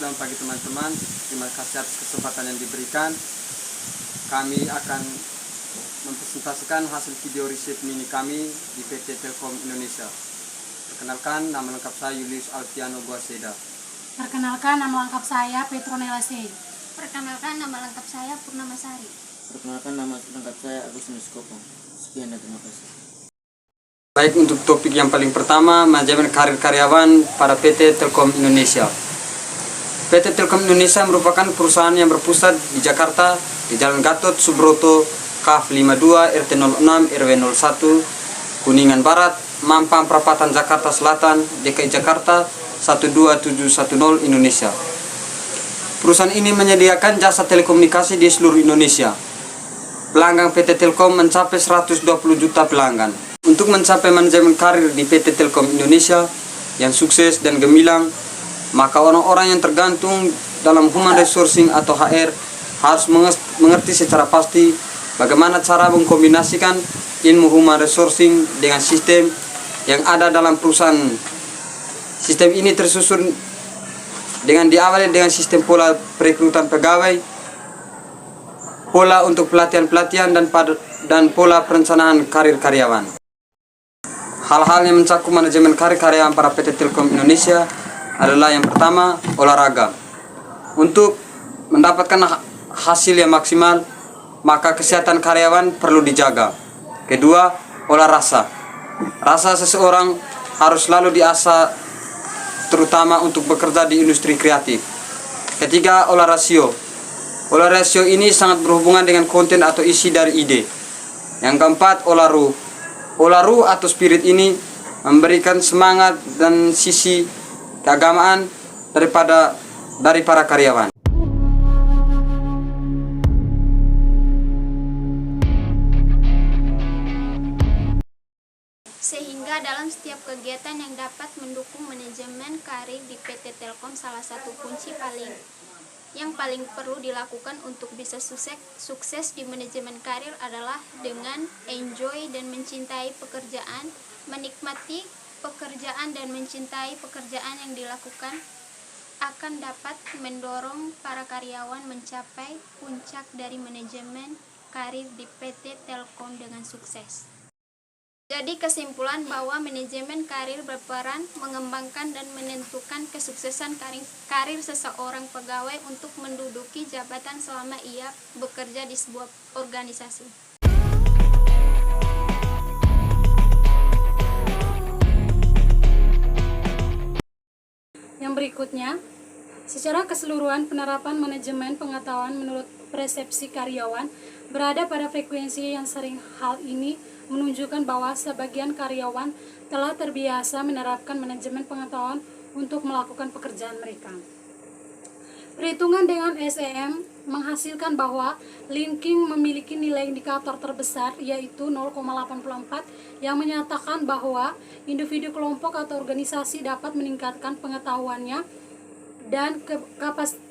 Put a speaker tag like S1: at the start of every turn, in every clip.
S1: Selamat pagi teman-teman. Terima kasih atas kesempatan yang diberikan. Kami akan mempresentasikan hasil video riset mini kami di PT Telkom Indonesia. Perkenalkan, nama lengkap saya Julius Alfiano Guaseda.
S2: Perkenalkan, nama lengkap saya Petronella C.
S3: Perkenalkan, nama lengkap saya Purnama Sari.
S4: Perkenalkan, nama lengkap saya Agustinus Kopong. Sekian dan terima kasih.
S1: Baik, untuk topik yang paling pertama, manajemen karir karyawan pada PT Telkom Indonesia. PT Telkom Indonesia merupakan perusahaan yang berpusat di Jakarta, di Jalan Gatot Subroto, KAF 52, RT 06, RW 01, Kuningan Barat, Mampang Perapatan, Jakarta Selatan, DKI Jakarta 12710 Indonesia. Perusahaan ini menyediakan jasa telekomunikasi di seluruh Indonesia. Pelanggan PT Telkom mencapai 120 juta pelanggan. Untuk mencapai manajemen karir di PT Telkom Indonesia yang sukses dan gemilang, maka orang-orang yang tergantung dalam human resourcing atau HR harus mengerti secara pasti bagaimana cara mengkombinasikan ilmu human resourcing dengan sistem yang ada dalam perusahaan. Sistem ini tersusun dengan diawali dengan sistem pola perekrutan pegawai, pola untuk pelatihan-pelatihan, dan pola perencanaan karir karyawan. Hal-hal yang mencakup manajemen karir karyawan para PT Telkom Indonesia adalah yang pertama, olahraga. Untuk mendapatkan hasil yang maksimal, maka kesehatan karyawan perlu dijaga. Kedua, olah rasa. Rasa seseorang harus selalu diasah, terutama untuk bekerja di industri kreatif. Ketiga, olah rasio. Olah rasio ini sangat berhubungan dengan konten atau isi dari ide. Yang keempat, olah ruh. Olah ruh atau spirit ini memberikan semangat dan sisi keagamaan dari para karyawan.
S3: Sehingga dalam setiap kegiatan yang dapat mendukung manajemen karir di PT Telkom, salah satu kunci yang paling perlu dilakukan untuk bisa sukses di manajemen karir adalah dengan enjoy dan mencintai pekerjaan, menikmati pekerjaan dan mencintai pekerjaan yang dilakukan akan dapat mendorong para karyawan mencapai puncak dari manajemen karir di PT Telkom dengan sukses. Jadi kesimpulan bahwa manajemen karir berperan mengembangkan dan menentukan kesuksesan karir seseorang pegawai untuk menduduki jabatan selama ia bekerja di sebuah organisasi.
S2: Yang berikutnya, secara keseluruhan penerapan manajemen pengetahuan menurut persepsi karyawan berada pada frekuensi yang sering. Hal ini menunjukkan bahwa sebagian karyawan telah terbiasa menerapkan manajemen pengetahuan untuk melakukan pekerjaan mereka. Perhitungan dengan SEM menghasilkan bahwa linking memiliki nilai indikator terbesar, yaitu 0,84, yang menyatakan bahwa individu, kelompok, atau organisasi dapat meningkatkan pengetahuannya dan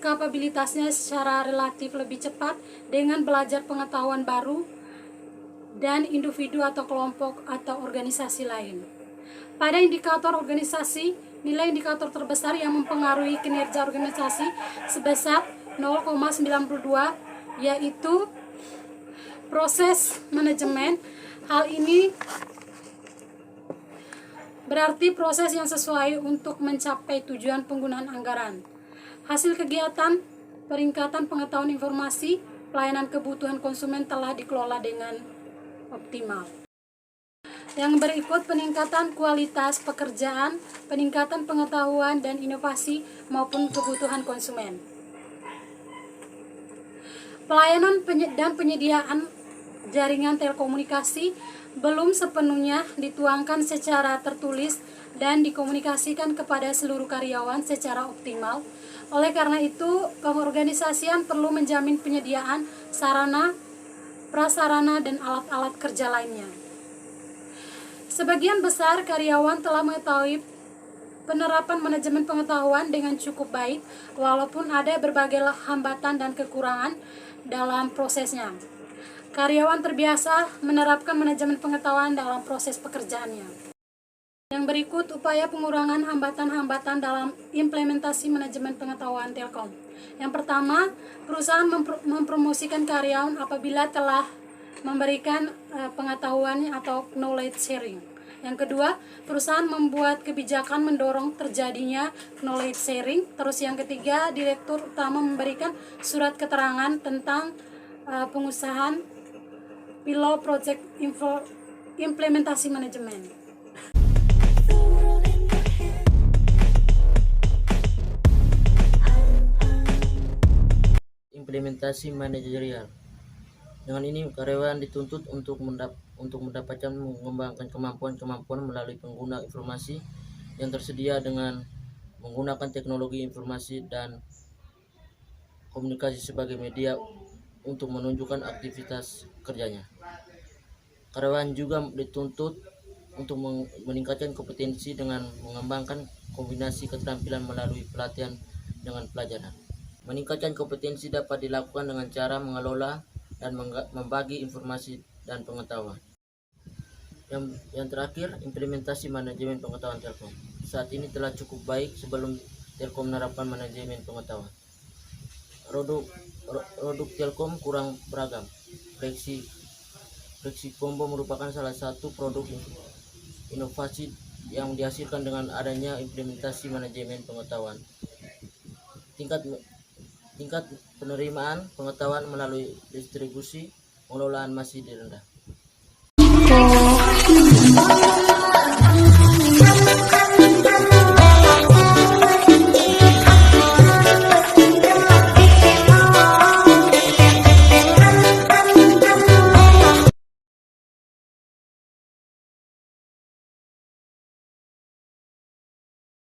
S2: kapabilitasnya secara relatif lebih cepat dengan belajar pengetahuan baru dan individu atau kelompok atau organisasi lain. Pada indikator organisasi, nilai indikator terbesar yang mempengaruhi kinerja organisasi sebesar 0,92, yaitu proses manajemen. Hal ini berarti proses yang sesuai untuk mencapai tujuan penggunaan anggaran. Hasil kegiatan peningkatan pengetahuan informasi, pelayanan kebutuhan konsumen telah dikelola dengan optimal. Yang berikut peningkatan kualitas pekerjaan, peningkatan pengetahuan dan inovasi maupun kebutuhan konsumen. Pelayanan dan penyediaan jaringan telekomunikasi belum sepenuhnya dituangkan secara tertulis dan dikomunikasikan kepada seluruh karyawan secara optimal. Oleh karena itu, keorganisasian perlu menjamin penyediaan sarana, prasarana, dan alat-alat kerja lainnya. Sebagian besar karyawan telah mengetahui penerapan manajemen pengetahuan dengan cukup baik, walaupun ada berbagai hambatan dan kekurangan dalam prosesnya. Karyawan terbiasa menerapkan manajemen pengetahuan dalam proses pekerjaannya. Yang berikut upaya pengurangan hambatan-hambatan dalam implementasi manajemen pengetahuan Telkom. Yang pertama, perusahaan mempromosikan karyawan apabila telah memberikan pengetahuan atau knowledge sharing. Yang kedua, perusahaan membuat kebijakan mendorong terjadinya knowledge sharing. Terus yang ketiga, direktur utama memberikan surat keterangan tentang pengusahaan pilot project implementasi manajemen.
S4: Implementasi manajerial. Dengan ini karyawan dituntut untuk mendapatkan mengembangkan kemampuan melalui pengguna informasi yang tersedia dengan menggunakan teknologi informasi dan komunikasi sebagai media untuk menunjukkan aktivitas kerjanya. Karyawan juga dituntut untuk meningkatkan kompetensi dengan mengembangkan kombinasi keterampilan melalui pelatihan dengan pelajaran. Meningkatkan kompetensi dapat dilakukan dengan cara mengelola dan membagi informasi dan pengetahuan. Yang terakhir, implementasi manajemen pengetahuan Telkom. Saat ini telah cukup baik sebelum Telkom menerapkan manajemen pengetahuan. Produk Telkom kurang beragam. Fleksi Combo merupakan salah satu produk inovasi yang dihasilkan dengan adanya implementasi manajemen pengetahuan. Tingkat penerimaan pengetahuan melalui distribusi pengelolaan masih rendah.